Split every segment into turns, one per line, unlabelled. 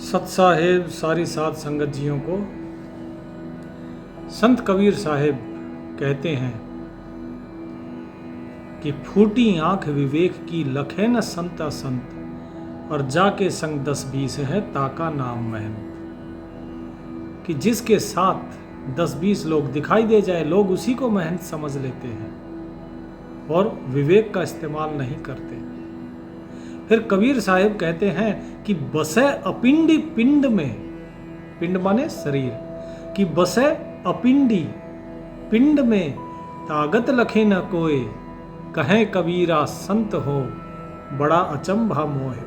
सत साहेब सारी साध संगत जियों को संत कबीर साहेब कहते हैं कि फूटी आंख विवेक की लखे न संता संत और जाके संग 10-20 है ताका नाम महंत। कि जिसके साथ 10-20 लोग दिखाई दे जाए लोग उसी को महंत समझ लेते हैं और विवेक का इस्तेमाल नहीं करते। फिर कबीर साहेब कहते हैं कि बसे अपिंडी पिंड में, पिंड माने शरीर, कि बसे अपिंडी पिंड में तागत लखे न कोय, कहे कबीरा संत हो बड़ा अचंभा मोहे।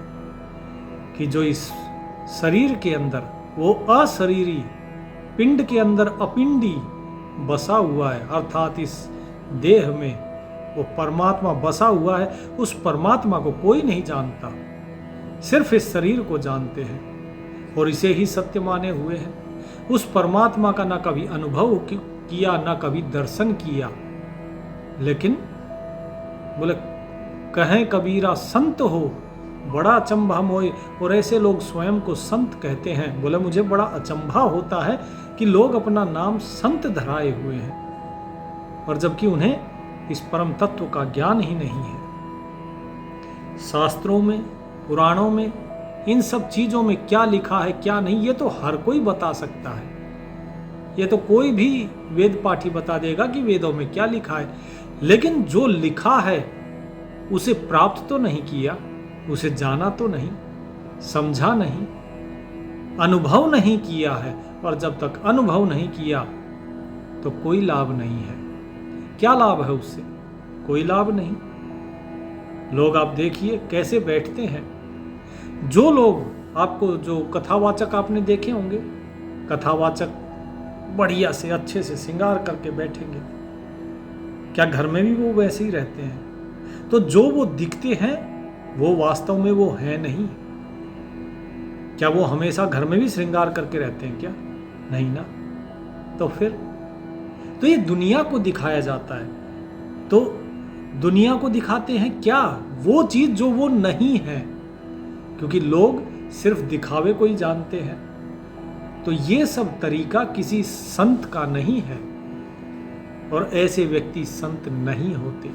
कि जो इस शरीर के अंदर वो अशरीरी पिंड के अंदर अपिंडी बसा हुआ है, अर्थात इस देह में वो परमात्मा बसा हुआ है, उस परमात्मा को कोई नहीं जानता, सिर्फ इस शरीर को जानते हैं और इसे ही सत्य माने हुए हैं। उस परमात्मा का ना कभी अनुभव किया ना कभी दर्शन किया, लेकिन बोले कहें कबीरा संत हो बड़ा अचंभा मोए। और ऐसे लोग स्वयं को संत कहते हैं। बोले मुझे बड़ा अचंभा होता है कि लोग अपना नाम संत धराए हुए हैं और जबकि उन्हें इस परम तत्व का ज्ञान ही नहीं है। शास्त्रों में, पुराणों में, इन सब चीजों में क्या लिखा है क्या नहीं, ये तो हर कोई बता सकता है। ये तो कोई भी वेद पाठी बता देगा कि वेदों में क्या लिखा है, लेकिन जो लिखा है उसे प्राप्त तो नहीं किया, उसे जाना तो नहीं, समझा नहीं, अनुभव नहीं किया है। और जब तक अनुभव नहीं किया तो कोई लाभ नहीं है। क्या लाभ है उससे? कोई लाभ नहीं। लोग आप देखिए कैसे बैठते हैं। जो लोग आपको, जो कथावाचक आपने देखे होंगे, कथावाचक बढ़िया से अच्छे से श्रृंगार करके बैठेंगे, क्या घर में भी वो वैसे ही रहते हैं? तो जो वो दिखते हैं वो वास्तव में वो है नहीं। क्या वो हमेशा घर में भी श्रृंगार करके रहते हैं? क्या नहीं ना। तो फिर तो ये दुनिया को दिखाया जाता है। तो दुनिया को दिखाते हैं क्या? वो चीज जो वो नहीं है, क्योंकि लोग सिर्फ दिखावे को ही जानते हैं। तो ये सब तरीका किसी संत का नहीं है और ऐसे व्यक्ति संत नहीं होते।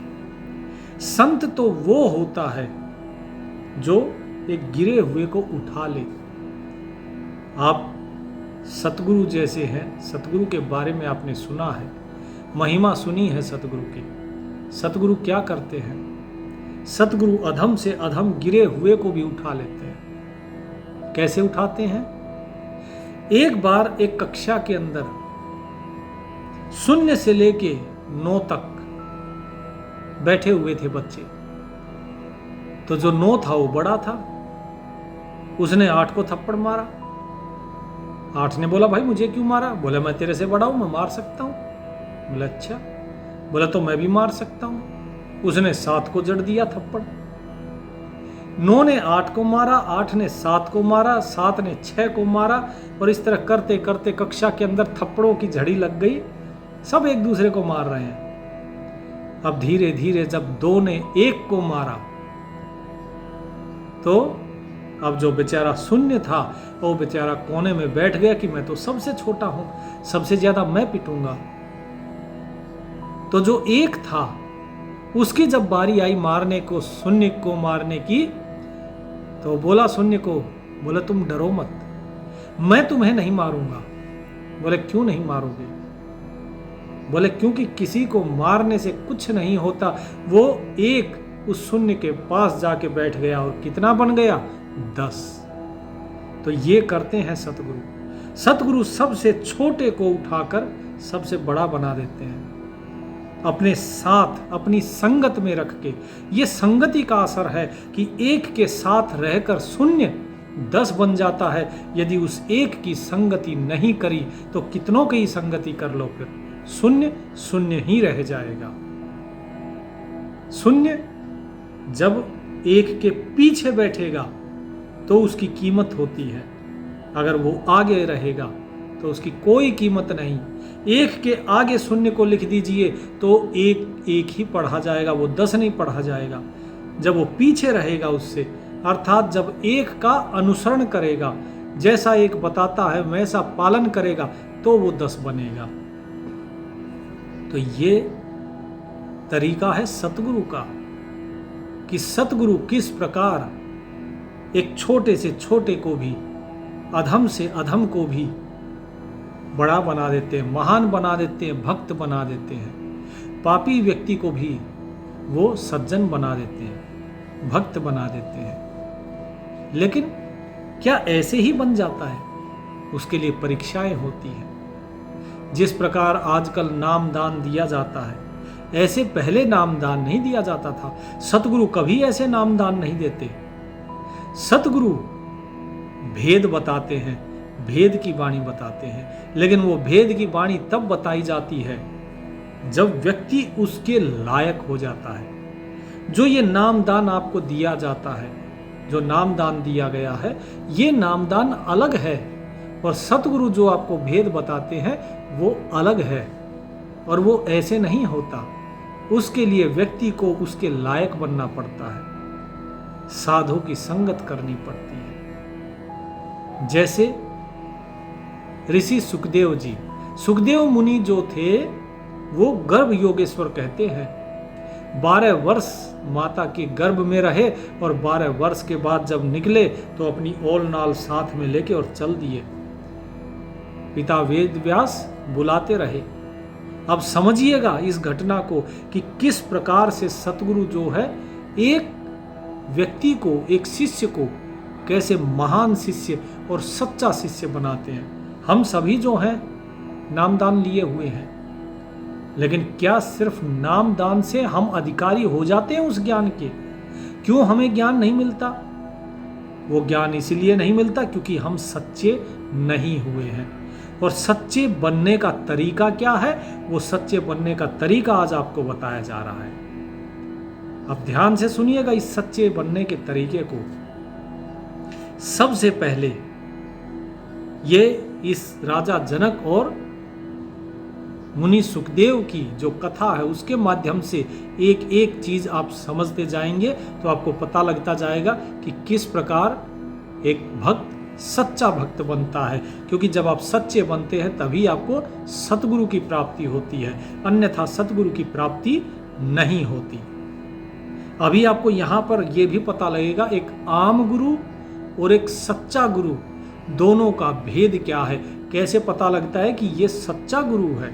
संत तो वो होता है जो एक गिरे हुए को उठा ले। आप सतगुरु जैसे हैं, सतगुरु के बारे में आपने सुना है, महिमा सुनी है सतगुरु की। सतगुरु क्या करते हैं? सतगुरु अधम से अधम गिरे हुए को भी उठा लेते हैं। कैसे उठाते हैं? एक बार एक कक्षा के अंदर 0 से लेके 9 तक बैठे हुए थे बच्चे। तो जो 9 था वो बड़ा था, उसने 8 को थप्पड़ मारा। 8 ने बोला भाई मुझे क्यों मारा? बोला मैं तेरे से बड़ा हूं, मैं मार सकता हूं। बोला अच्छा। बोला तो मैं भी मार सकता हूं। उसने 7 को जड़ दिया थप्पड़। 9 ने 8 को मारा, 8 ने 7 को मारा, 7 ने 6 को मारा और इस तरह करते करते कक्षा के अंदर थप्पड़ों की झड़ी लग गई। सब एक दूसरे को मार रहे हैं। अब धीरे धीरे जब 2 ने 1 को मारा तो अब जो बेचारा 0 था वो बेचारा कोने में बैठ गया कि मैं तो सबसे छोटा हूं, सबसे ज्यादा मैं पिटूंगा। तो जो 1 था उसकी जब बारी आई मारने को, 0 को मारने की, तो बोला 0 को, बोला तुम डरो मत, मैं तुम्हें नहीं मारूंगा। बोले क्यों नहीं मारोगे? बोले क्योंकि किसी को मारने से कुछ नहीं होता। वो 1 उस 0 के पास जाके बैठ गया और कितना बन गया? 10। तो ये करते हैं सतगुरु। सतगुरु सबसे छोटे को उठाकर सबसे बड़ा बना देते हैं, अपने साथ अपनी संगत में रख के। ये संगति का असर है कि 1 के साथ रहकर 0 10 बन जाता है। यदि उस 1 की संगति नहीं करी तो कितनों की संगति कर लो, फिर 0 0 ही रह जाएगा। 0 जब 1 के पीछे बैठेगा तो उसकी कीमत होती है, अगर वो आगे रहेगा तो उसकी कोई कीमत नहीं। 1 के आगे 0 को लिख दीजिए तो 1 ही पढ़ा जाएगा, वो 10 नहीं पढ़ा जाएगा। जब वो पीछे रहेगा उससे, अर्थात जब 1 का अनुसरण करेगा, जैसा एक बताता है वैसा पालन करेगा तो वो 10 बनेगा। तो ये तरीका है सतगुरु का, कि सतगुरु किस प्रकार एक छोटे से छोटे को भी, अधम से अधम को भी बड़ा बना देते हैं, महान बना देते हैं, भक्त बना देते हैं। पापी व्यक्ति को भी वो सज्जन बना देते हैं, भक्त बना देते हैं। लेकिन क्या ऐसे ही बन जाता है? उसके लिए परीक्षाएं होती हैं। जिस प्रकार आजकल नाम दान दिया जाता है, ऐसे पहले नाम दान नहीं दिया जाता था। सतगुरु कभी ऐसे नाम दान नहीं देते। सतगुरु भेद बताते हैं, भेद की वाणी बताते हैं, लेकिन वो भेद की वाणी तब बताई जाती है जब व्यक्ति उसके लायक हो जाता है। जो ये नामदान आपको दिया जाता है, जो नामदान दिया गया है, ये नामदान अलग है, और सतगुरु जो आपको भेद बताते हैं वो अलग है, और वो ऐसे नहीं होता। उसके लिए व्यक्ति को उसके लायक बनना पड़ता है, साधु की संगत करनी पड़ती है। जैसे ऋषि सुखदेव जी, सुखदेव मुनि जो थे वो गर्भ योगेश्वर कहते हैं। 12 वर्ष माता के गर्भ में रहे, और 12 वर्ष के बाद जब निकले तो अपनी ओल नाल साथ में लेके और चल दिए। पिता वेद व्यास बुलाते रहे। अब समझिएगा इस घटना को कि किस प्रकार से सतगुरु जो है एक व्यक्ति को, एक शिष्य को कैसे महान शिष्य और सच्चा शिष्य बनाते हैं। हम सभी जो हैं नामदान लिए हुए हैं, लेकिन क्या सिर्फ नामदान से हम अधिकारी हो जाते हैं उस ज्ञान के? क्यों हमें ज्ञान नहीं मिलता? वो ज्ञान इसलिए नहीं मिलता क्योंकि हम सच्चे नहीं हुए हैं। और सच्चे बनने का तरीका क्या है? वो सच्चे बनने का तरीका आज आपको बताया जा रहा है। अब ध्यान से सुनिएगा इस सच्चे बनने के तरीके को। सबसे पहले ये इस राजा जनक और मुनि सुखदेव की जो कथा है उसके माध्यम से एक एक चीज आप समझते जाएंगे तो आपको पता लगता जाएगा कि किस प्रकार एक भक्त सच्चा भक्त बनता है। क्योंकि जब आप सच्चे बनते हैं तभी आपको सतगुरु की प्राप्ति होती है, अन्यथा सतगुरु की प्राप्ति नहीं होती। अभी आपको यहाँ पर यह भी पता लगेगा एक आम गुरु और एक सच्चा गुरु दोनों का भेद क्या है। कैसे पता लगता है कि ये सच्चा गुरु है?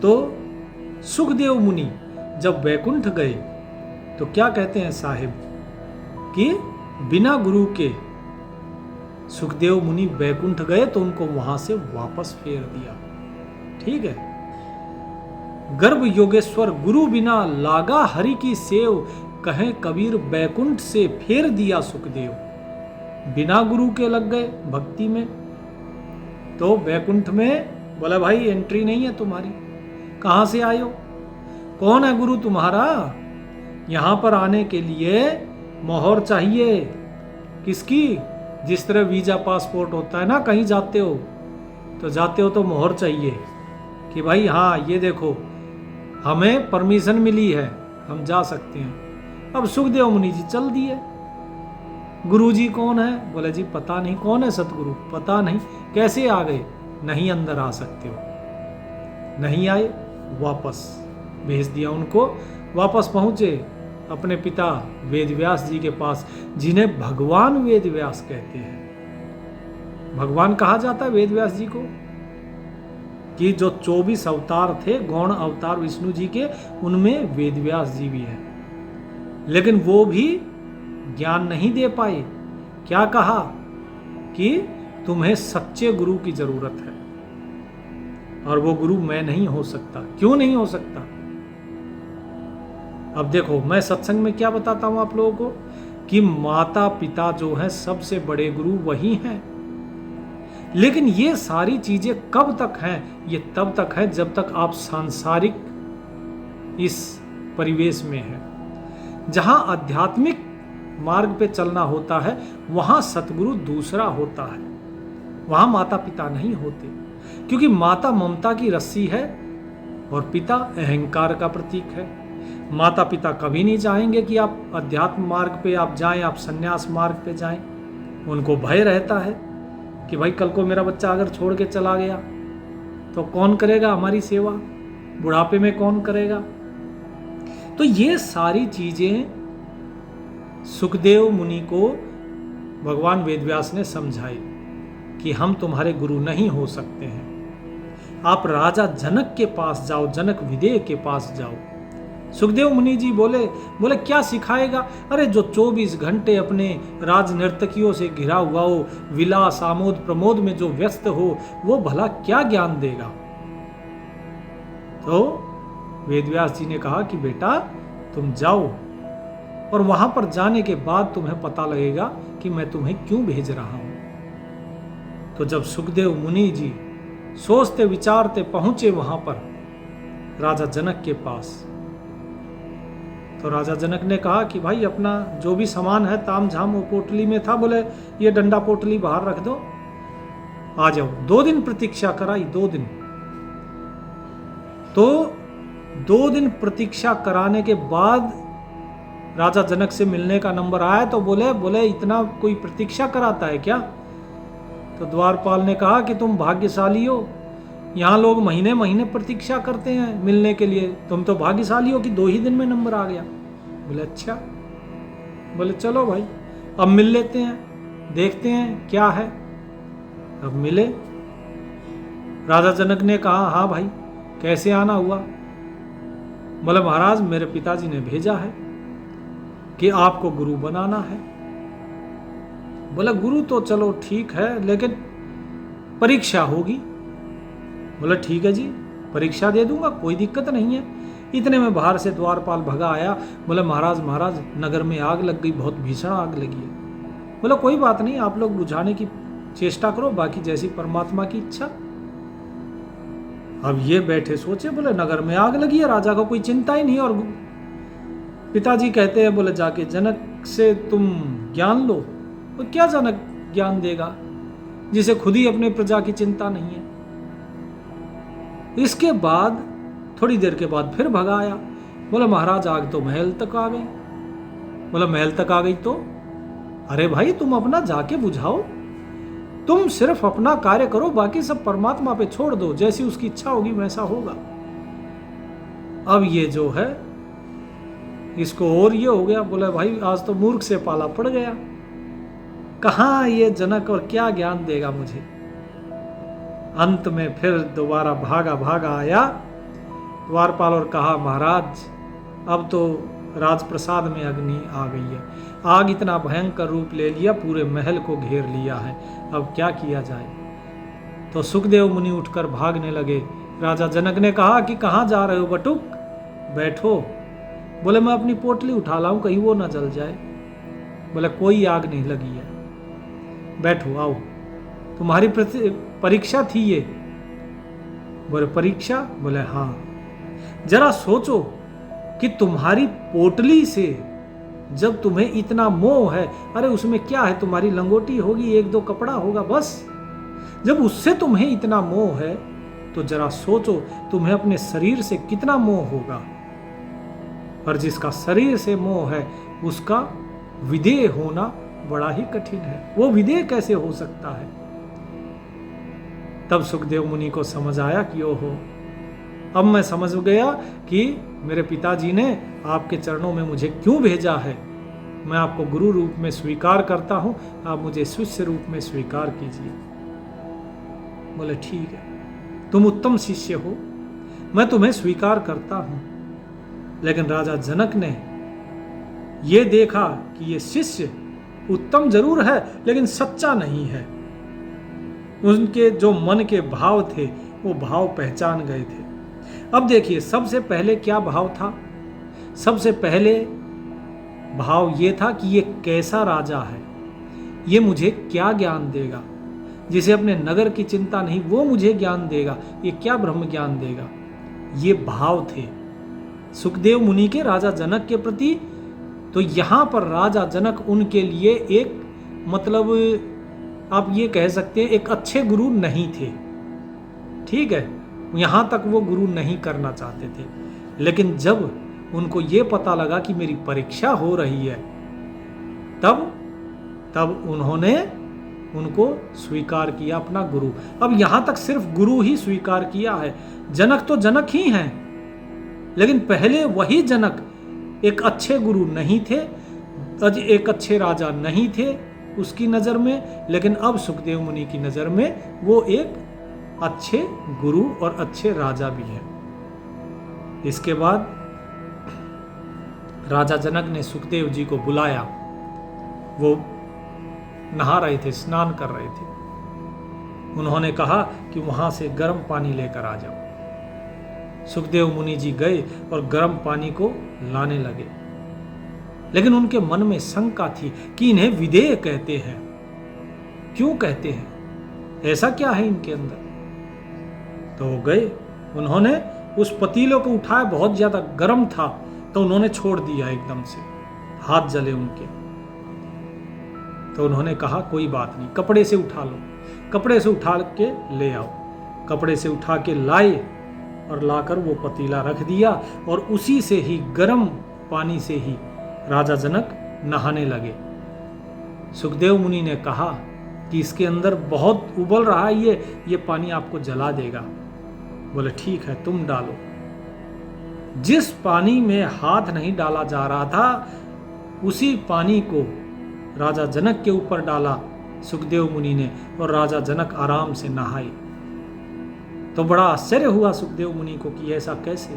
तो सुखदेव मुनि जब वैकुंठ गए तो क्या कहते हैं साहिब कि बिना गुरु के सुखदेव मुनि वैकुंठ गए तो उनको वहां से वापस फेर दिया। ठीक है। गर्भ योगेश्वर गुरु बिना लागा हरि की सेव, कहें कबीर वैकुंठ से फेर दिया सुखदेव। बिना गुरु के लग गए भक्ति में तो वैकुंठ में बोला भाई एंट्री नहीं है तुम्हारी, कहां से आए हो, कौन है गुरु तुम्हारा? यहां पर आने के लिए मोहर चाहिए। किसकी? जिस तरह वीजा पासपोर्ट होता है ना, कहीं जाते हो तो मोहर चाहिए कि भाई हाँ ये देखो हमें परमिशन मिली है, हम जा सकते हैं। अब सुखदेव मुनि जी चल दिए। गुरु जी कौन है? बोले जी पता नहीं। कौन है सतगुरु? पता नहीं। कैसे आ गए? नहीं अंदर आ सकते हो। नहीं आए, वापस भेज दिया उनको। वापस पहुंचे अपने पिता वेदव्यास जी के पास, जिन्हें भगवान वेदव्यास कहते हैं। भगवान कहा जाता है वेदव्यास जी को कि जो 24 अवतार थे, गौण अवतार विष्णु जी के, उनमें वेदव्यास जी भी हैं। लेकिन वो भी ज्ञान नहीं दे पाए। क्या कहा कि तुम्हें सच्चे गुरु की जरूरत है, और वो गुरु मैं नहीं हो सकता। क्यों नहीं हो सकता? अब देखो मैं सत्संग में क्या बताता हूं आप लोगों को कि माता पिता जो है सबसे बड़े गुरु वही हैं। लेकिन ये सारी चीजें कब तक हैं? ये तब तक है जब तक आप सांसारिक इस परिवेश में हैं। जहां आध्यात्मिक मार्ग पे चलना होता है वहां सतगुरु दूसरा होता है, वहां माता पिता नहीं होते। क्योंकि माता ममता की रस्सी है और पिता अहंकार का प्रतीक है। माता पिता कभी नहीं चाहेंगे कि आप अध्यात्म मार्ग पे आप जाएं, आप संन्यास मार्ग पे जाएं। उनको भय रहता है कि भाई कल को मेरा बच्चा अगर छोड़ के चला गया तो कौन करेगा हमारी सेवा, बुढ़ापे में कौन करेगा। तो ये सारी चीजें सुखदेव मुनि को भगवान वेदव्यास ने समझाई कि हम तुम्हारे गुरु नहीं हो सकते हैं, आप राजा जनक के पास जाओ, जनक विदेह के पास जाओ। सुखदेव मुनि जी बोले क्या सिखाएगा? अरे जो 24 घंटे अपने राज नर्तकियों से घिरा हुआ हो, विलास आमोद प्रमोद में जो व्यस्त हो, वो भला क्या ज्ञान देगा। तो वेदव्यास जी ने कहा कि बेटा तुम जाओ, और वहां पर जाने के बाद तुम्हें पता लगेगा कि मैं तुम्हें क्यों भेज रहा हूं। तो जब सुखदेव मुनि जी सोचते विचारते पहुंचे वहां पर राजा जनक के पास, तो राजा जनक ने कहा कि भाई अपना जो भी सामान है ताम झाम वो पोटली में था, बोले ये डंडा पोटली बाहर रख दो, आ जाओ। 2 दिन प्रतीक्षा कराई, 2 दिन। तो 2 दिन प्रतीक्षा कराने के बाद राजा जनक से मिलने का नंबर आया, तो बोले इतना कोई प्रतीक्षा कराता है क्या? तो द्वारपाल ने कहा कि तुम भाग्यशाली हो, यहाँ लोग महीने महीने प्रतीक्षा करते हैं मिलने के लिए, तुम तो भाग्यशाली हो कि 2 ही दिन में नंबर आ गया। बोले अच्छा। बोले चलो भाई अब मिल लेते हैं, देखते हैं क्या है। अब मिले। राजा जनक ने कहा हाँ भाई कैसे आना हुआ? बोले महाराज मेरे पिताजी ने भेजा है कि आपको गुरु बनाना है। बोला गुरु तो चलो ठीक है, लेकिन परीक्षा होगी। बोला ठीक है जी, परीक्षा दे दूंगा, कोई दिक्कत नहीं है। इतने में बाहर से द्वारपाल भगा आया। बोला महाराज नगर में आग लग गई, बहुत भीषण आग लगी है। बोला कोई बात नहीं, आप लोग बुझाने की चेष्टा करो, बाकी जैसी परमात्मा की इच्छा। अब ये बैठे सोचे, बोले नगर में आग लगी है, राजा को कोई चिंता ही नहीं, और पिताजी कहते हैं बोले जाके जनक से तुम ज्ञान लो। तो क्या जनक ज्ञान देगा जिसे खुद ही अपने प्रजा की चिंता नहीं है। इसके बाद थोड़ी देर के बाद फिर भगा आया। बोला महाराज आग तो महल तक आ गई। बोला महल तक आ गई तो? अरे भाई तुम अपना जाके बुझाओ, तुम सिर्फ अपना कार्य करो, बाकी सब परमात्मा पे छोड़ दो, जैसी उसकी इच्छा होगी वैसा होगा। अब ये जो है इसको और ये हो गया। बोला भाई आज तो मूर्ख से पाला पड़ गया, कहाँ ये जनक और क्या ज्ञान देगा मुझे। अंत में फिर दोबारा भागा आया द्वारपाल और कहा महाराज अब तो राजप्रसाद में अग्नि आ गई है, आग इतना भयंकर रूप ले लिया, पूरे महल को घेर लिया है, अब क्या किया जाए। तो सुखदेव मुनि उठकर भागने लगे। राजा जनक ने कहा कि कहाँ जा रहे हो बटुक, बैठो। बोले मैं अपनी पोटली उठा लाऊं, कहीं वो ना जल जाए। बोले कोई आग नहीं लगी है, बैठो आओ, तुम्हारी परीक्षा थी ये। बोले परीक्षा? बोले हाँ। जरा सोचो कि तुम्हारी पोटली से जब तुम्हें इतना मोह है, अरे उसमें क्या है, तुम्हारी लंगोटी होगी, 1-2 कपड़ा होगा बस। जब उससे तुम्हें इतना मोह है तो जरा सोचो तुम्हें अपने शरीर से कितना मोह होगा। और जिसका शरीर से मोह है उसका विदेह होना बड़ा ही कठिन है, वो विदेह कैसे हो सकता है। तब सुखदेव मुनि को समझ आया कि ओहो, अब मैं समझ गया कि मेरे पिताजी ने आपके चरणों में मुझे क्यों भेजा है। मैं आपको गुरु रूप में स्वीकार करता हूं, आप मुझे शिष्य रूप में स्वीकार कीजिए। बोले ठीक है, तुम उत्तम शिष्य हो, मैं तुम्हें स्वीकार करता हूं। लेकिन राजा जनक ने यह देखा कि ये शिष्य उत्तम जरूर है लेकिन सच्चा नहीं है। उनके जो मन के भाव थे वो भाव पहचान गए थे। अब देखिए सबसे पहले क्या भाव था? सबसे पहले भाव ये था कि ये कैसा राजा है, ये मुझे क्या ज्ञान देगा। जिसे अपने नगर की चिंता नहीं वो मुझे ज्ञान देगा, ये क्या ब्रह्म ज्ञान देगा। ये भाव थे सुखदेव मुनि के राजा जनक के प्रति। तो यहां पर राजा जनक उनके लिए एक मतलब आप ये कह सकते हैं एक अच्छे गुरु नहीं थे। ठीक है, यहां तक वो गुरु नहीं करना चाहते थे। लेकिन जब उनको ये पता लगा कि मेरी परीक्षा हो रही है, तब उन्होंने उनको स्वीकार किया अपना गुरु। अब यहां तक सिर्फ गुरु ही स्वीकार किया है, जनक तो जनक ही हैं, लेकिन पहले वही जनक एक अच्छे गुरु नहीं थे, एक अच्छे राजा नहीं थे उसकी नजर में, लेकिन अब सुखदेव मुनि की नजर में वो एक अच्छे गुरु और अच्छे राजा भी हैं। इसके बाद राजा जनक ने सुखदेव जी को बुलाया। वो नहा रहे थे, स्नान कर रहे थे। उन्होंने कहा कि वहां से गर्म पानी लेकर आ जाओ। सुखदेव मुनि जी गए और गर्म पानी को लाने लगे, लेकिन उनके मन में शंका थी कि इन्हें विदेह कहते हैं, क्यों कहते हैं, ऐसा क्या है इनके अंदर। तो वो गए, उन्होंने उस पतीले को उठाया, बहुत ज्यादा गर्म था, तो उन्होंने छोड़ दिया एकदम से, हाथ जले उनके। तो उन्होंने कहा कोई बात नहीं, कपड़े से उठा लो। कपड़े से उठा के ले आओ। कपड़े से उठा के लाए और लाकर वो पतीला रख दिया, और उसी से ही गर्म पानी से ही राजा जनक नहाने लगे। सुखदेव मुनि ने कहा कि इसके अंदर बहुत उबल रहा है, ये पानी आपको जला देगा। बोले ठीक है, तुम डालो। जिस पानी में हाथ नहीं डाला जा रहा था, उसी पानी को राजा जनक के ऊपर डाला सुखदेव मुनि ने, और राजा जनक आराम से नहाए। तो बड़ा आश्चर्य हुआ सुखदेव मुनि को कि ऐसा कैसे।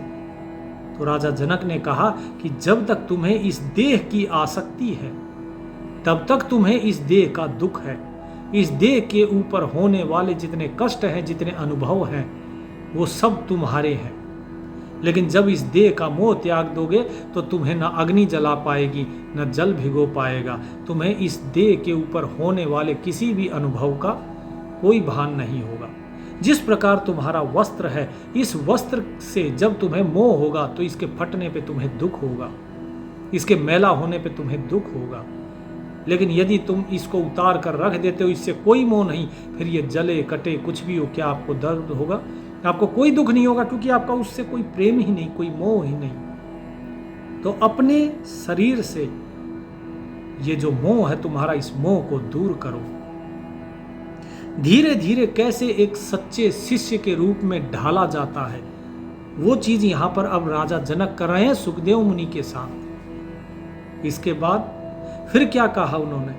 तो राजा जनक ने कहा कि जब तक तुम्हें इस देह की आसक्ति है, तब तक तुम्हें इस देह का दुख है। इस देह के ऊपर होने वाले जितने कष्ट हैं, जितने अनुभव हैं, वो सब तुम्हारे हैं। लेकिन जब इस देह का मोह त्याग दोगे तो तुम्हें न अग्नि जला पाएगी, न जल भिगो पाएगा। तुम्हें इस देह के ऊपर होने वाले किसी भी अनुभव का कोई भान नहीं होगा। जिस प्रकार तुम्हारा वस्त्र है, इस वस्त्र से जब तुम्हें मोह होगा तो इसके फटने पे तुम्हें दुख होगा, इसके मैला होने पे तुम्हें दुख होगा। लेकिन यदि तुम इसको उतार कर रख देते हो, इससे कोई मोह नहीं, फिर ये जले कटे कुछ भी हो, क्या आपको दर्द होगा? आपको कोई दुख नहीं होगा, क्योंकि आपका उससे कोई प्रेम ही नहीं, कोई मोह ही नहीं। तो अपने शरीर से ये जो मोह है तुम्हारा, इस मोह को दूर करो। धीरे धीरे कैसे एक सच्चे शिष्य के रूप में ढाला जाता है, वो चीज यहां पर अब राजा जनक कर रहे हैं सुखदेव मुनि के साथ। इसके बाद फिर क्या कहा उन्होंने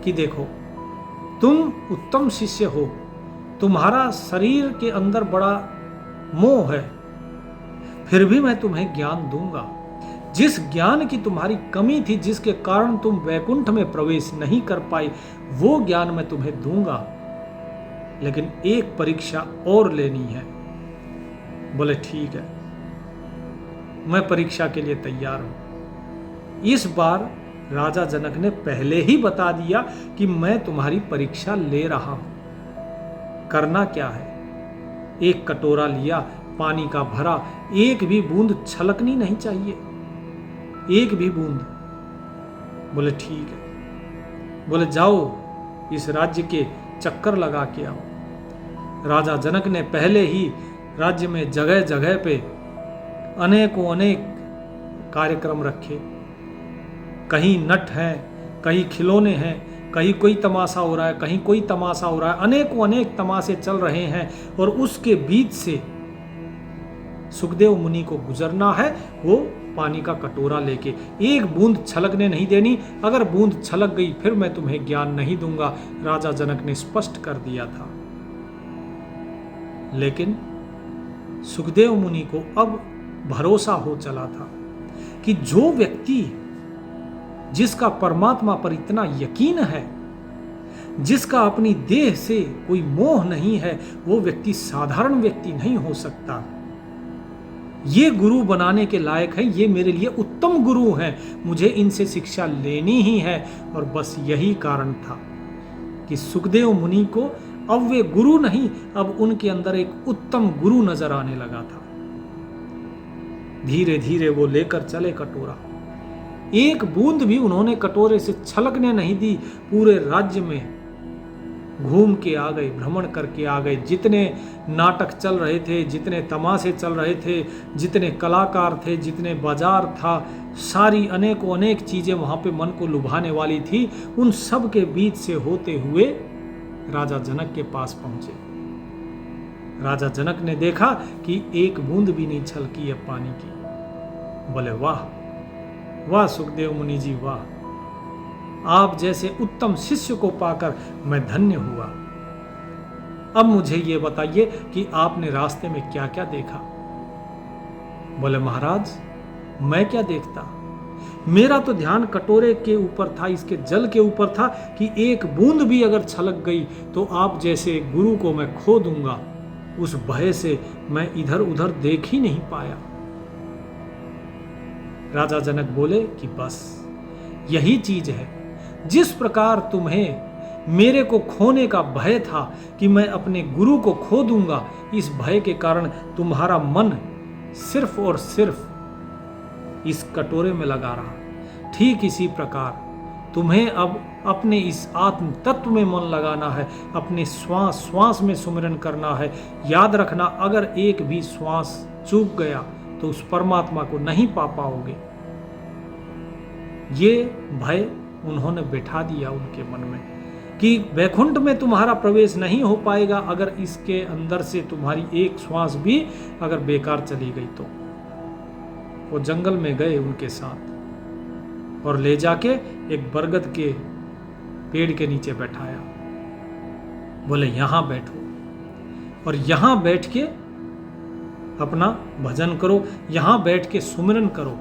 कि देखो, तुम उत्तम शिष्य हो, तुम्हारा शरीर के अंदर बड़ा मोह है, फिर भी मैं तुम्हें ज्ञान दूंगा। जिस ज्ञान की तुम्हारी कमी थी, जिसके कारण तुम वैकुंठ में प्रवेश नहीं कर पाई, वो ज्ञान मैं तुम्हें दूंगा। लेकिन एक परीक्षा और लेनी है। बोले ठीक है, मैं परीक्षा के लिए तैयार हूं। इस बार राजा जनक ने पहले ही बता दिया कि मैं तुम्हारी परीक्षा ले रहा हूं। करना क्या है? एक कटोरा लिया, पानी का भरा, एक भी बूंद छलकनी नहीं चाहिए, एक भी बूंद। बोले ठीक है। बोले जाओ इस राज्य के चक्कर लगा के आओ। राजा जनक ने पहले ही राज्य में जगह जगह पे अनेकों अनेक कार्यक्रम रखे। कहीं नट हैं, कहीं खिलौने हैं, कहीं कोई तमाशा हो रहा है, कहीं कोई तमाशा हो रहा है, अनेकों अनेक तमाशे चल रहे हैं। और उसके बीच से सुखदेव मुनि को गुजरना है, वो पानी का कटोरा लेके। एक बूंद छलकने नहीं देनी, अगर बूंद छलक गई फिर मैं तुम्हें ज्ञान नहीं दूंगा, राजा जनक ने स्पष्ट कर दिया था। लेकिन सुखदेव मुनि को अब भरोसा हो चला था कि जो व्यक्ति, जिसका परमात्मा पर इतना यकीन है, जिसका अपनी देह से कोई मोह नहीं है, वो व्यक्ति साधारण व्यक्ति नहीं हो सकता। ये गुरु बनाने के लायक है, ये मेरे लिए उत्तम गुरु हैं, मुझे इनसे शिक्षा लेनी ही है। और बस यही कारण था कि सुखदेव मुनि को अब वे गुरु नहीं, अब उनके अंदर एक उत्तम गुरु नजर आने लगा था। धीरे धीरे वो लेकर चले कटोरा। एक बूंद भी उन्होंने कटोरे से छलकने नहीं दी। पूरे राज्य में घूम के आ गए, भ्रमण करके आ गए। जितने नाटक चल रहे थे, जितने तमाशे चल रहे थे, जितने कलाकार थे, जितने बाजार था, सारी अनेकों अनेक चीज़ें वहाँ पे मन को लुभाने वाली थी, उन सब के बीच से होते हुए राजा जनक के पास पहुँचे। राजा जनक ने देखा कि एक बूंद भी नहीं छलकी है पानी की। बोले वाह वाह सुखदेव मुनि जी, वाह, आप जैसे उत्तम शिष्य को पाकर मैं धन्य हुआ। अब मुझे ये बताइए कि आपने रास्ते में क्या क्या देखा। बोले महाराज, मैं क्या देखता, मेरा तो ध्यान कटोरे के ऊपर था, इसके जल के ऊपर था कि एक बूंद भी अगर छलक गई तो आप जैसे गुरु को मैं खो दूंगा। उस भय से मैं इधर उधर देख ही नहीं पाया। राजा जनक बोले कि बस यही चीज है, जिस प्रकार तुम्हें मेरे को खोने का भय था कि मैं अपने गुरु को खो दूंगा, इस भय के कारण तुम्हारा मन सिर्फ और सिर्फ इस कटोरे में लगा रहा, ठीक इसी प्रकार तुम्हें अब अपने इस आत्म तत्व में मन लगाना है, अपने श्वास श्वास में सुमिरन करना है। याद रखना, अगर एक भी श्वास चूक गया तो उस परमात्मा को नहीं पा पाओगे। ये भय उन्होंने बैठा दिया उनके मन में कि वैकुंठ में तुम्हारा प्रवेश नहीं हो पाएगा अगर इसके अंदर से तुम्हारी एक श्वास भी अगर बेकार चली गई तो। वो जंगल में गए उनके साथ और ले जाके एक बरगद के पेड़ के नीचे बैठाया। बोले यहां बैठो और यहां बैठ के अपना भजन करो, यहां बैठ के सुमिरन करो,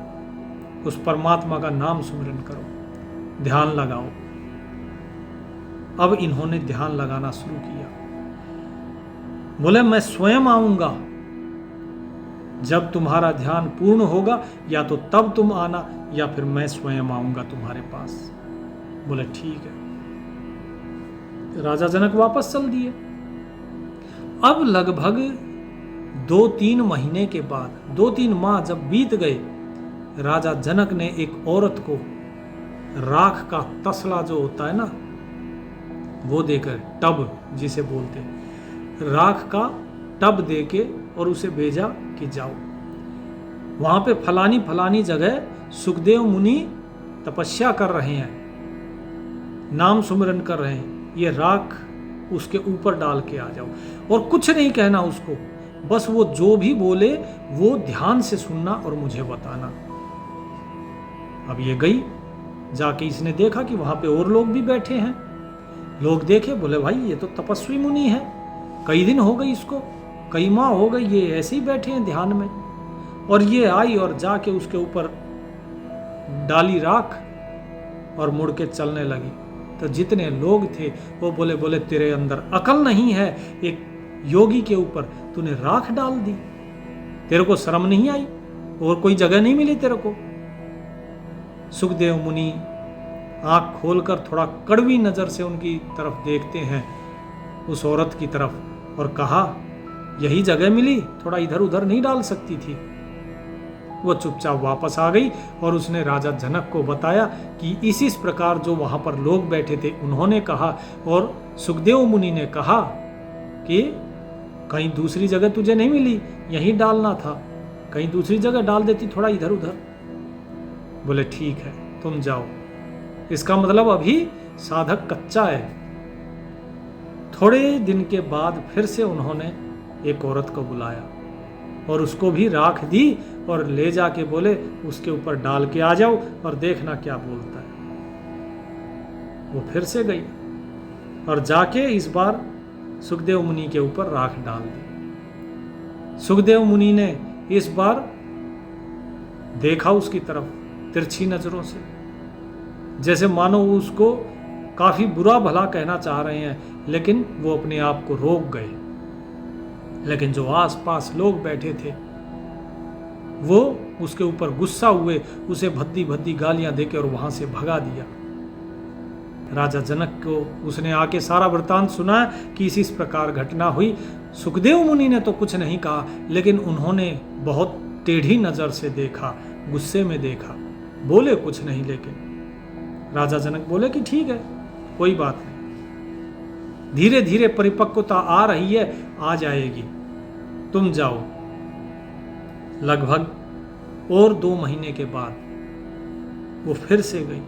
उस परमात्मा का नाम सुमिरन करो, ध्यान लगाओ। अब इन्होंने ध्यान लगाना शुरू किया। बोले मैं स्वयं आऊंगा, जब तुम्हारा ध्यान पूर्ण होगा या तो तब तुम आना या फिर मैं स्वयं आऊंगा तुम्हारे पास। बोले ठीक है। राजा जनक वापस चल दिए। अब लगभग 2-3 महीने के बाद, 2-3 माह जब बीत गए, राजा जनक ने एक औरत को राख का तसला जो होता है ना, वो देकर, टब जिसे बोलते हैं, राख का टब देके और उसे भेजा कि जाओ वहां पे फलानी फलानी जगह सुखदेव मुनि तपस्या कर रहे हैं, नाम सुमिरन कर रहे हैं, ये राख उसके ऊपर डाल के आ जाओ। और कुछ नहीं कहना उसको, बस वो जो भी बोले वो ध्यान से सुनना और मुझे बताना। अब ये गई, जाके इसने देखा कि वहां पे और लोग भी बैठे हैं। लोग देखे, बोले भाई ये तो तपस्वी मुनि है, कई दिन हो गई इसको, कई माह हो गई, ये ऐसे ही बैठे हैं ध्यान में। और ये आई और जाके उसके ऊपर डाली राख और मुड़ के चलने लगी। तो जितने लोग थे वो बोले तेरे अंदर अकल नहीं है, एक योगी के ऊपर तूने राख डाल दी, तेरे को शर्म नहीं आई, और कोई जगह नहीं मिली तेरे को। सुखदेव मुनि आंख खोलकर थोड़ा कड़वी नजर से उनकी तरफ देखते हैं, उस औरत की तरफ, और कहा यही जगह मिली, थोड़ा इधर उधर नहीं डाल सकती थी। वो चुपचाप वापस आ गई और उसने राजा जनक को बताया कि इस प्रकार जो वहां पर लोग बैठे थे उन्होंने कहा, और सुखदेव मुनि ने कहा कि कहीं दूसरी जगह तुझे नहीं मिली, यहीं डालना था, कहीं दूसरी जगह डाल देती, थोड़ा इधर उधर। बोले ठीक है तुम जाओ। इसका मतलब अभी साधक कच्चा है। थोड़े दिन के बाद फिर से उन्होंने एक औरत को बुलाया और उसको भी राख दी और ले जाके बोले उसके ऊपर डाल के आ जाओ और देखना क्या बोलता है। वो फिर से गई और जाके इस बार सुखदेव मुनि के ऊपर राख डाल दी। सुखदेव मुनि ने इस बार देखा उसकी तरफ तिरछी नजरों से, जैसे मानो उसको काफी बुरा भला कहना चाह रहे हैं, लेकिन वो अपने आप को रोक गए। लेकिन जो आसपास लोग बैठे थे वो उसके ऊपर गुस्सा हुए, उसे भद्दी भद्दी गालियां देके और वहां से भगा दिया। राजा जनक को उसने आके सारा वृतांत सुनाया कि इस प्रकार घटना हुई। सुखदेव मुनि ने तो कुछ नहीं कहा, लेकिन उन्होंने बहुत टेढ़ी नजर से देखा, गुस्से में देखा, बोले कुछ नहीं। लेकिन राजा जनक बोले कि ठीक है कोई बात नहीं। धीरे धीरे परिपक्वता आ रही है, आ जाएगी, तुम जाओ। लगभग और 2 महीने के बाद वो फिर से गई।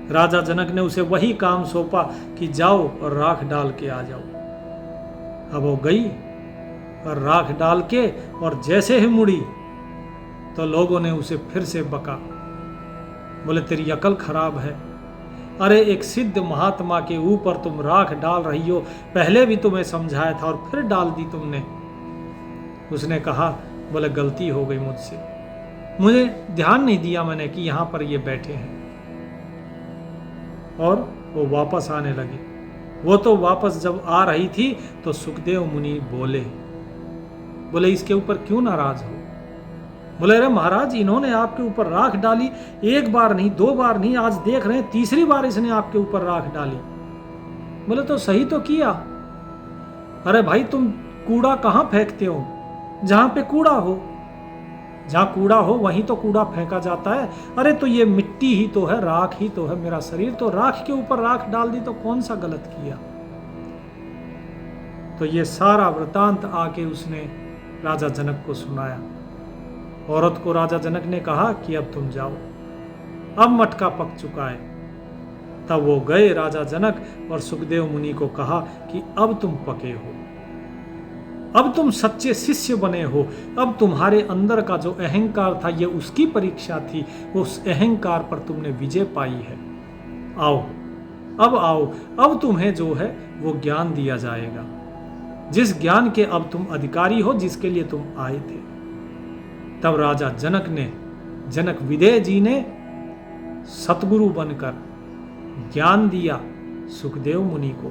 राजा जनक ने उसे वही काम सौंपा कि जाओ और राख डाल के आ जाओ। अब वो गई और राख डाल के, और जैसे ही मुड़ी तो लोगों ने उसे फिर से बका। बोले तेरी अकल खराब है, अरे एक सिद्ध महात्मा के ऊपर तुम राख डाल रही हो, पहले भी तुम्हें समझाया था और फिर डाल दी तुमने। उसने कहा, बोले गलती हो गई मुझसे, मुझे ध्यान नहीं दिया मैंने कि यहां पर ये बैठे हैं। और वो वापस आने लगी। वो तो वापस जब आ रही थी तो सुखदेव मुनि बोले इसके ऊपर क्यों नाराज हो? बोले अरे महाराज, इन्होंने आपके ऊपर राख डाली, 1 बार नहीं 2 बार नहीं, आज देख रहे हैं 3री बार इसने आपके ऊपर राख डाली। बोले तो सही तो किया। अरे भाई तुम कूड़ा कहाँ फेंकते हो? जहां पे कूड़ा हो, जहां कूड़ा हो वहीं तो कूड़ा फेंका जाता है। अरे तो ये मिट्टी ही तो है, राख ही तो है, मेरा शरीर तो राख के ऊपर राख डाल दी, तो कौन सा गलत किया? तो ये सारा वृतांत आके उसने राजा जनक को सुनाया। औरत को राजा जनक ने कहा कि अब तुम जाओ, अब मटका पक चुका है। तब वो गए राजा जनक और सुखदेव मुनि को कहा कि अब तुम पके हो, अब तुम सच्चे शिष्य बने हो, अब तुम्हारे अंदर का जो अहंकार था ये उसकी परीक्षा थी, उस अहंकार पर तुमने विजय पाई है। आओ, अब तुम्हें जो है वो ज्ञान दिया जाएगा, जिस ज्ञान के अब तुम अधिकारी हो, जिसके लिए तुम आए थे। तब राजा जनक विदेह जी ने सतगुरु बनकर ज्ञान दिया सुखदेव मुनि को।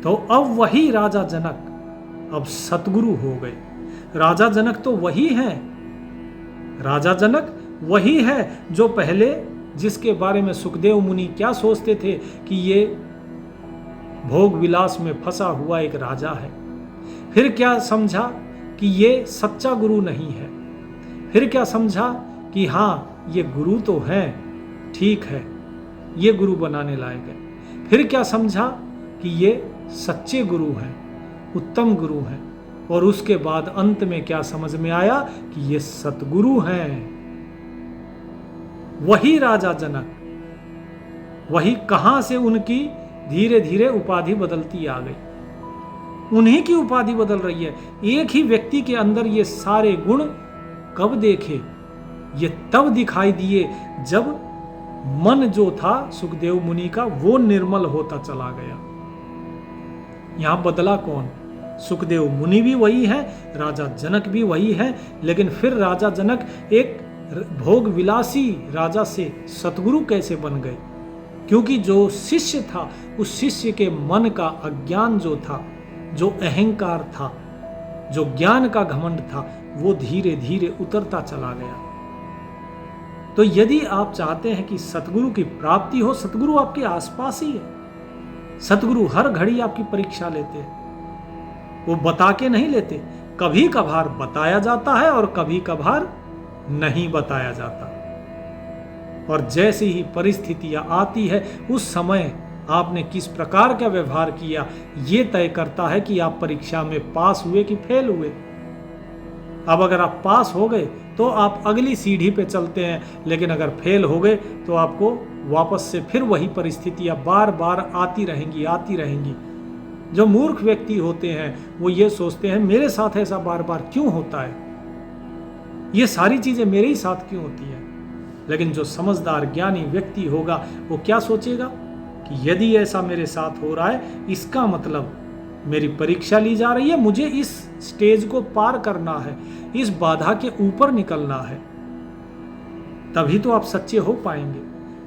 तो अब वही राजा जनक अब सतगुरु हो गए। राजा जनक तो वही हैं, राजा जनक वही है जो पहले, जिसके बारे में सुखदेव मुनि क्या सोचते थे कि ये भोग विलास में फंसा हुआ एक राजा है। फिर क्या समझा कि ये सच्चा गुरु नहीं है। फिर क्या समझा कि हाँ ये गुरु तो है, ठीक है, ये गुरु बनाने लायक है। फिर क्या समझा कि ये सच्चे गुरु हैं, उत्तम गुरु हैं। और उसके बाद अंत में क्या समझ में आया कि ये सतगुरु हैं। वही राजा जनक, वही कहां से उनकी धीरे धीरे उपाधि बदलती आ गई, उन्हीं की उपाधि बदल रही है। एक ही व्यक्ति के अंदर ये सारे गुण कब देखे? ये तब दिखाई दिए जब मन जो था सुखदेव मुनि का वो निर्मल होता चला गया। यहां बदला कौन? सुखदेव मुनि भी वही है, राजा जनक भी वही है, लेकिन फिर राजा जनक एक भोग विलासी राजा से सतगुरु कैसे बन गए? क्योंकि जो शिष्य था, उस शिष्य के मन का अज्ञान जो था, जो अहंकार था, जो ज्ञान का घमंड था, वो धीरे धीरे उतरता चला गया। तो यदि आप चाहते हैं कि सतगुरु की प्राप्ति हो, सतगुरु आपके आसपास ही है। सतगुरु हर घड़ी आपकी परीक्षा लेते हैं, वो बता के नहीं लेते। कभी कभार बताया जाता है और कभी कभार नहीं बताया जाता। और जैसी ही परिस्थितियां आती है, उस समय आपने किस प्रकार का व्यवहार किया, ये तय करता है कि आप परीक्षा में पास हुए कि फेल हुए। अब अगर आप पास हो गए तो आप अगली सीढ़ी पे चलते हैं, लेकिन अगर फेल हो गए तो आपको वापस से फिर वही परिस्थितियां बार बार आती रहेंगी। जो मूर्ख व्यक्ति होते हैं वो ये सोचते हैं मेरे साथ ऐसा बार बार क्यों होता है, ये सारी चीजें मेरे ही साथ क्यों होती हैं। लेकिन जो समझदार ज्ञानी व्यक्ति होगा वो क्या सोचेगा कि यदि ऐसा मेरे साथ हो रहा है, इसका मतलब मेरी परीक्षा ली जा रही है, मुझे इस स्टेज को पार करना है, इस बाधा के ऊपर निकलना है। तभी तो आप सच्चे हो पाएंगे।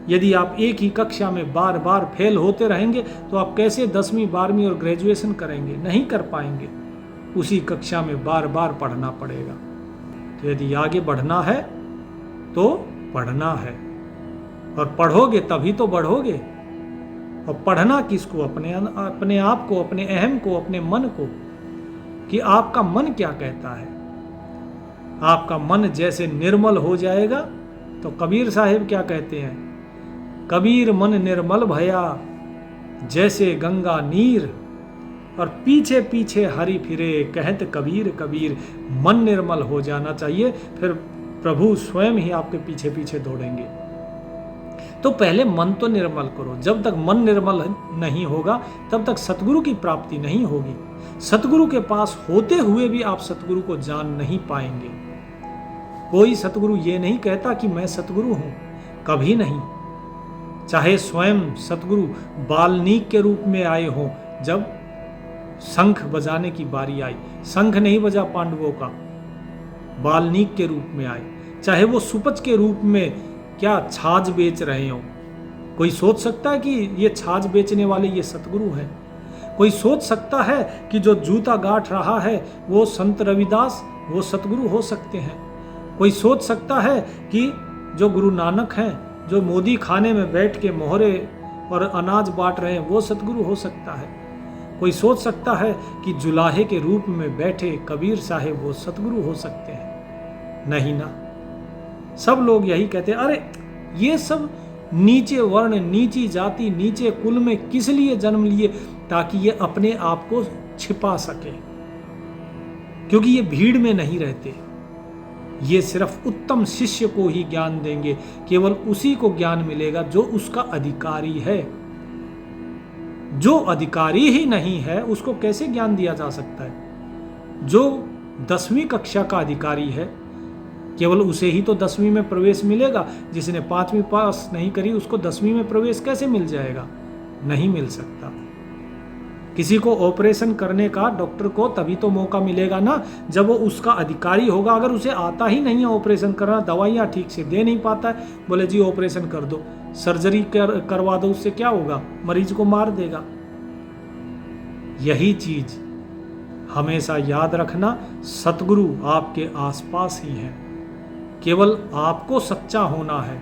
यदि आप एक ही कक्षा में बार बार फेल होते रहेंगे तो आप कैसे 10वीं 12वीं और ग्रेजुएशन करेंगे? नहीं कर पाएंगे। उसी कक्षा में बार बार पढ़ना पड़ेगा। तो यदि आगे बढ़ना है तो पढ़ना है, और पढ़ोगे तभी तो बढ़ोगे। और पढ़ना किसको? अपने आप को, अपने अहम को, अपने मन को, कि आपका मन क्या कहता है। आपका मन जैसे निर्मल हो जाएगा, तो कबीर साहिब क्या कहते हैं, कबीर मन निर्मल भया, जैसे गंगा नीर, और पीछे पीछे हरि फिरे, कहत कबीर कबीर। मन निर्मल हो जाना चाहिए, फिर प्रभु स्वयं ही आपके पीछे पीछे दौड़ेंगे। तो पहले मन तो निर्मल करो। जब तक मन निर्मल नहीं होगा तब तक सतगुरु की प्राप्ति नहीं होगी। सतगुरु के पास होते हुए भी आप सतगुरु को जान नहीं पाएंगे। कोई सतगुरु ये नहीं कहता कि मैं सतगुरु हूं, कभी नहीं। चाहे स्वयं सतगुरु बाल्मीकि के रूप में आए हों, जब शंख बजाने की बारी आई, शंख नहीं बजा पांडवों का, बाल्मीकि के रूप में आए। चाहे वो सुपच के रूप में क्या छाछ बेच रहे हो, कोई सोच सकता है कि ये छाछ बेचने वाले ये सतगुरु हैं? कोई सोच सकता है कि जो जूता गांठ रहा है वो संत रविदास, वो सतगुरु हो सकते हैं? कोई सोच सकता है कि जो गुरु नानक हैं, जो मोदी खाने में बैठ के मोहरे और अनाज बांट रहे हैं, वो सतगुरु हो सकता है? कोई सोच सकता है कि जुलाहे के रूप में बैठे कबीर साहेब वो सतगुरु हो सकते हैं? नहीं ना। सब लोग यही कहते हैं, अरे ये सब नीचे वर्ण, नीची जाति, नीचे कुल में किस लिए जन्म लिए? ताकि ये अपने आप को छिपा सके, क्योंकि ये भीड़ में नहीं रहते। ये सिर्फ उत्तम शिष्य को ही ज्ञान देंगे, केवल उसी को ज्ञान मिलेगा जो उसका अधिकारी है। जो अधिकारी ही नहीं है उसको कैसे ज्ञान दिया जा सकता है? जो 10वीं कक्षा का अधिकारी है केवल उसे ही तो 10वीं में प्रवेश मिलेगा। जिसने 5वीं पास नहीं करी उसको 10वीं में प्रवेश कैसे मिल जाएगा? नहीं मिल सकता। किसी को ऑपरेशन करने का डॉक्टर को तभी तो मौका मिलेगा ना, जब वो उसका अधिकारी होगा। अगर उसे आता ही नहीं है ऑपरेशन करना, दवाइयाँ ठीक से दे नहीं पाता है, बोले जी ऑपरेशन कर दो, सर्जरी करवा दो, उससे क्या होगा? मरीज को मार देगा। यही चीज हमेशा याद रखना, सतगुरु आपके आसपास ही है। केवल आपको सच्चा होना है,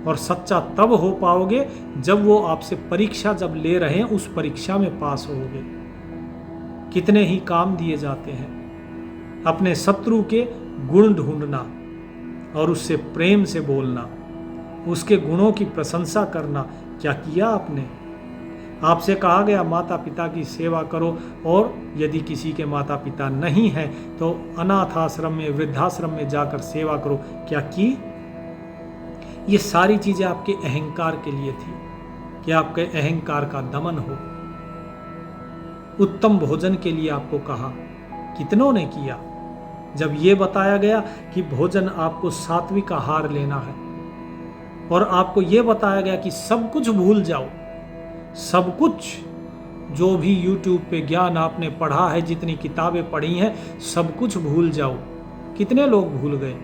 और सच्चा तब हो पाओगे जब वो आपसे परीक्षा जब ले रहे हैं उस परीक्षा में पास होगे। कितने ही काम दिए जाते हैं, अपने शत्रु के गुण ढूंढना और उससे प्रेम से बोलना, उसके गुणों की प्रशंसा करना। क्या किया आपने? आपसे कहा गया माता पिता की सेवा करो, और यदि किसी के माता पिता नहीं हैं तो अनाथ आश्रम में, वृद्धाश्रम में जाकर सेवा करो। क्या की? ये सारी चीजें आपके अहंकार के लिए थी कि आपके अहंकार का दमन हो। उत्तम भोजन के लिए आपको कहा, कितनों ने किया? जब ये बताया गया कि भोजन आपको सात्विक आहार लेना है, और आपको ये बताया गया कि सब कुछ भूल जाओ, सब कुछ जो भी YouTube पे ज्ञान आपने पढ़ा है, जितनी किताबें पढ़ी हैं, सब कुछ भूल जाओ। कितने लोग भूल गए?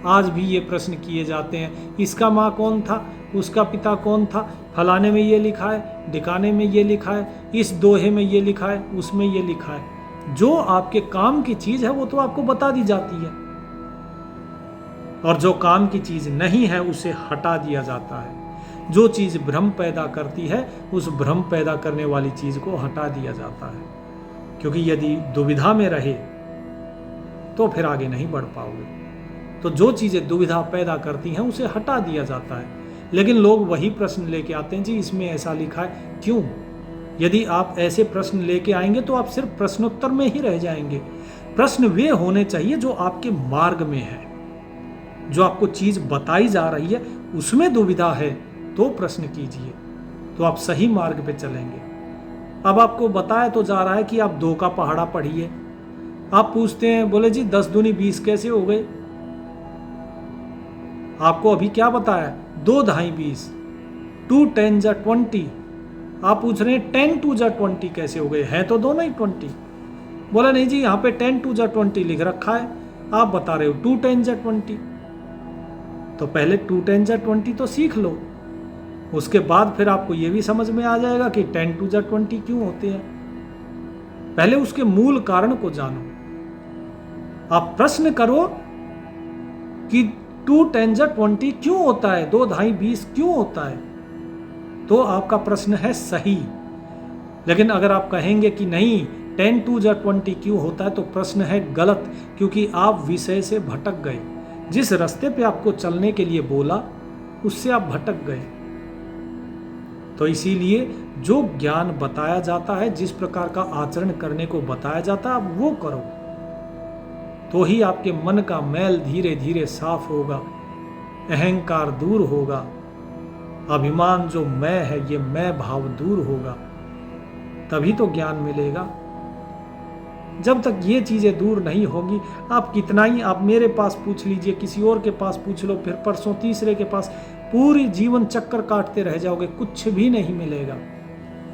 आज भी ये प्रश्न किए जाते हैं, इसका माँ कौन था, उसका पिता कौन था, फलाने में ये लिखा है, ढिकाने में ये लिखा है, इस दोहे में ये लिखा है, उसमें ये लिखा है। जो आपके काम की चीज है वो तो आपको बता दी जाती है, और जो काम की चीज नहीं है उसे हटा दिया जाता है। जो चीज भ्रम पैदा करती है उस भ्रम पैदा करने वाली चीज को हटा दिया जाता है, क्योंकि यदि दुविधा में रहे तो फिर आगे नहीं बढ़ पाओगे। तो जो चीजें दुविधा पैदा करती हैं उसे हटा दिया जाता है। लेकिन लोग वही प्रश्न लेके आते हैं, जी इसमें ऐसा लिखा है, क्यों? यदि आप ऐसे प्रश्न लेके आएंगे तो आप सिर्फ प्रश्नोत्तर में ही रह जाएंगे। प्रश्न वे होने चाहिए जो आपके मार्ग में है, जो आपको चीज बताई जा रही है उसमें दुविधा है तो प्रश्न कीजिए, तो आप सही मार्ग पे चलेंगे। अब आपको बताया तो जा रहा है कि आप 2 का पहाड़ा पढ़िए, आप पूछते हैं, बोले जी 10 दूनी 20 कैसे हो गए? आपको अभी क्या बताया? 2 ढाई 20, 2 10 जा 20। आप पूछ रहे हैं 10 2 जा 20 कैसे हो गए? है तो दोनों ही 20। बोला नहीं जी यहाँ पे 10 2 जा 20 लिख रखा है, आप बता रहे हो 2 10 जा 20। तो पहले 2 10 जा 20 तो सीख लो, उसके बाद फिर आपको ये भी समझ में आ जाएगा कि 10 2 जा 20 क्यों होते हैं। पहले उसके मूल कारण को जानो। आप प्रश्न करो कि 2 10 जा 20 क्यों होता है, 2 ढाई 20 क्यों होता है, तो आपका प्रश्न है सही। लेकिन अगर आप कहेंगे कि नहीं 10 2 जा 20 क्यों होता है, तो प्रश्न है गलत, क्योंकि आप विषय से भटक गए। जिस रास्ते पे आपको चलने के लिए बोला उससे आप भटक गए। तो इसीलिए जो ज्ञान बताया जाता है, जिस प्रकार का आचरण करने को बताया जाता है, आप वो करो, तो ही आपके मन का मैल धीरे धीरे साफ होगा, अहंकार दूर होगा, अभिमान जो मैं है, ये मैं भाव दूर होगा, तभी तो ज्ञान मिलेगा। जब तक ये चीजें दूर नहीं होगी, आप कितना ही, आप मेरे पास पूछ लीजिए, किसी और के पास पूछ लो, फिर परसों तीसरे के पास, पूरी जीवन चक्कर काटते रह जाओगे, कुछ भी नहीं मिलेगा।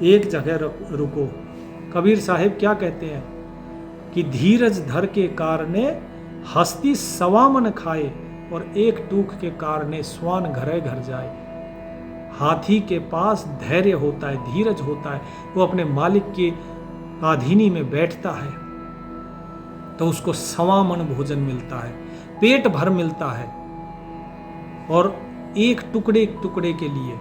एक जगह रुको। कबीर साहिब क्या कहते हैं कि धीरज धर के कारणे हस्ती सवा मन खाए, और एक टूक के कारणे स्वान घरे घर जाए। हाथी के पास धैर्य होता है, धीरज होता है, वो अपने मालिक के आधीनी में बैठता है तो उसको सवा मन भोजन मिलता है, पेट भर मिलता है, और एक टुकड़े के लिए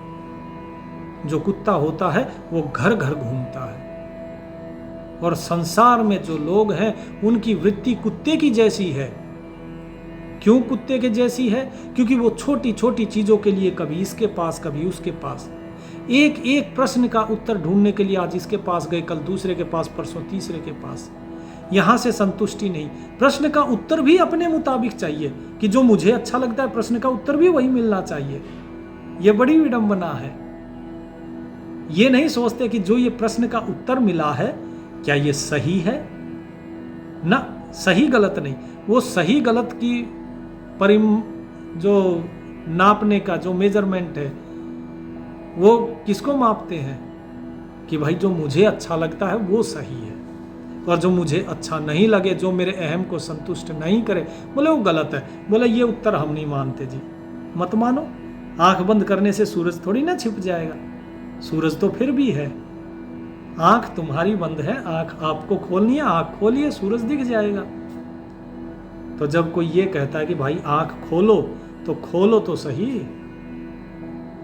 जो कुत्ता होता है वो घर घर घूमता है। और संसार में जो लोग हैं उनकी वृत्ति कुत्ते की जैसी है। क्यों कुत्ते के जैसी है? क्योंकि वो छोटी छोटी चीजों के लिए कभी इसके पास कभी उसके पास, एक एक प्रश्न का उत्तर ढूंढने के लिए आज इसके पास गए, कल दूसरे के पास, परसों तीसरे के पास। यहां से संतुष्टि नहीं, प्रश्न का उत्तर भी अपने मुताबिक चाहिए, कि जो मुझे अच्छा लगता है प्रश्न का उत्तर भी वही मिलना चाहिए। यह बड़ी विडंबना है। ये नहीं सोचते कि जो ये प्रश्न का उत्तर मिला है क्या ये सही है ना, सही गलत नहीं, वो सही गलत की जो नापने का जो मेजरमेंट है वो किसको मापते हैं कि भाई जो मुझे अच्छा लगता है वो सही है, और जो मुझे अच्छा नहीं लगे, जो मेरे अहम को संतुष्ट नहीं करे, बोले वो गलत है। बोले ये उत्तर हम नहीं मानते जी। मत मानो, आंख बंद करने से सूरज थोड़ी ना छिप जाएगा, सूरज तो फिर भी है। आंख तुम्हारी बंद है, आंख आपको खोलनी है, आंख खोलिए, सूरज दिख जाएगा। तो जब कोई ये कहता है कि भाई आंख खोलो, तो खोलो तो सही।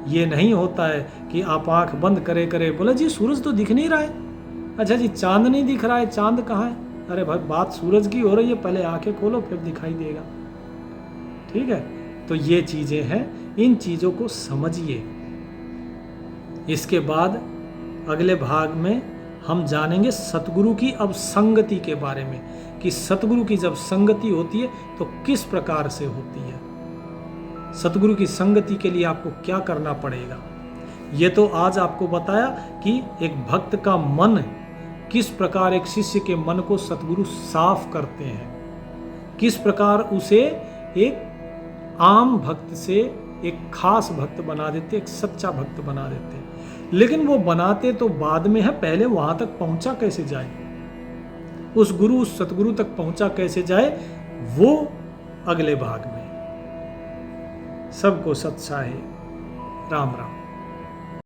ये नहीं होता है कि आप आंख बंद करे करे बोले जी सूरज तो दिख नहीं रहा है। अच्छा जी चांद नहीं दिख रहा है, चांद कहाँ है? अरे भाई बात सूरज की हो रही है, पहले आंखें खोलो फिर दिखाई देगा। ठीक है, तो ये चीजें हैं, इन चीजों को समझिए। इसके बाद अगले भाग में हम जानेंगे सतगुरु की अब संगति के बारे में, कि सतगुरु की जब संगति होती है तो किस प्रकार से होती है। सतगुरु की संगति के लिए आपको क्या करना पड़ेगा, ये तो आज आपको बताया कि एक भक्त का मन किस प्रकार, एक शिष्य के मन को सतगुरु साफ करते हैं, किस प्रकार उसे एक आम भक्त से एक खास भक्त बना देते, एक सच्चा भक्त बना देते। लेकिन वो बनाते तो बाद में है, पहले वहां तक पहुंचा कैसे जाए, उस गुरु उस सतगुरु तक पहुंचा कैसे जाए, वो अगले भाग में। सबको सत्साहे। राम राम।